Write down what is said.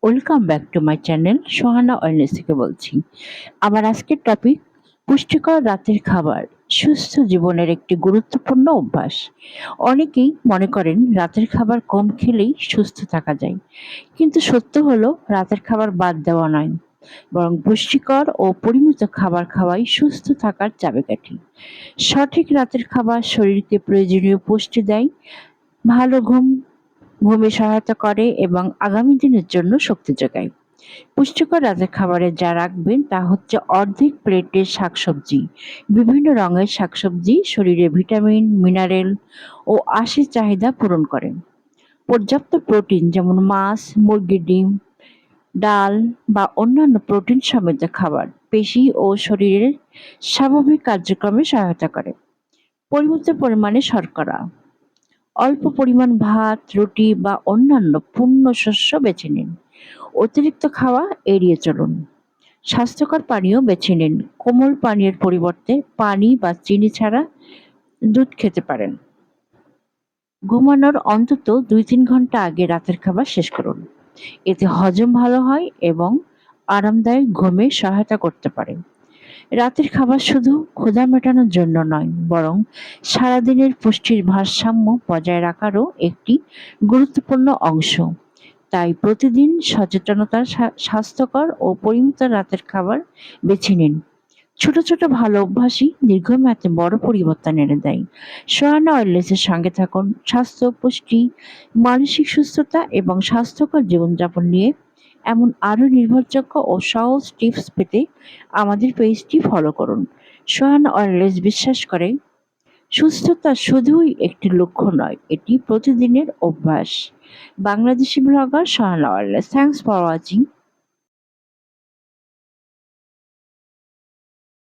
Welcome back to my channel Sohana wellness থেকে বলছি। আমার আজকের টপিক পুষ্টিকর রাতের খাবার সুস্থ জীবনের একটি গুরুত্বপূর্ণ অভ্যাস। অনেকেই মনে করেন রাতের খাবার কম খেলেই সুস্থ থাকা যায়, কিন্তু সত্য হলো রাতের খাবার বাদ দেওয়া নয়, বরং পুষ্টিকর ও পরিমিত খাবার খাওয়াই সুস্থ থাকার চাবিকাঠি। সঠিক রাতের খাবার শরীরকে প্রয়োজনীয় পুষ্টি দেয়, ভালো ঘুমে সহায়তা করে এবং আগামী দিনের জন্য শক্তি যোগায়। পুষ্টিকর রাতের খাবারে যা রাখবেন তা হচ্ছে অর্ধেক প্লেটের শাকসবজি। বিভিন্ন রঙের শাকসবজি শরীরে ভিটামিন, মিনারেল ও আঁশের চাহিদা পূরণ করে। পর্যাপ্ত প্রোটিন যেমন মাছ, মুরগির ডিম, ডাল বা অন্যান্য প্রোটিন সমৃদ্ধ খাবার পেশি ও শরীরের স্বাভাবিক কার্যক্রমে সহায়তা করে। পরিমিত পরিমাণে শর্করা, অল্প পরিমাণ ভাত, রুটি বা অন্যান্য পূর্ণ শস্য বেছে নিন। অতিরিক্ত খাওয়া এড়িয়ে চলুন। স্বাস্থ্যকর পানীয় বেছে নিন। কোমল পানীয়ের পরিবর্তে পানি বা চিনি ছাড়া দুধ খেতে পারেন। ঘুমানোর অন্তত ২-৩ ঘন্টা আগে রাতের খাবার শেষ করুন। এতে হজম ভালো হয় এবং আরামদায়ক ঘুমে সহায়তা করতে পারে। রাতের খাবার শুধু ক্ষুধা মেটানোর জন্য নয়, বরং সারাদিনের পুষ্টির ভারসাম্য বজায় রাখারও একটি গুরুত্বপূর্ণ অংশ। তাই প্রতিদিন সচেতনতার স্বাস্থ্যকর ও পরিমিত রাতের খাবার বেছে নিন। ছোট ছোট ভালো অভ্যাসই দীর্ঘমেয়াদে বড় পরিবর্তন এনে দেয়। সোহানা ওয়েলনেসের সঙ্গে থাকুন। স্বাস্থ্য, পুষ্টি, মানসিক সুস্থতা এবং স্বাস্থ্যকর জীবনযাপন নিয়ে এমন আরও নির্ভরযোগ্য ও সহজ টিপস পেতে আমাদের পেজটি ফলো করুন। সোহানা ওয়েলনেস বিশ্বাস করে সুস্থতা শুধুই একটি লক্ষ্য নয়, এটি প্রতিদিনের অভ্যাস। Bangladeshi blogger Sohana wellness. Thanks for watching.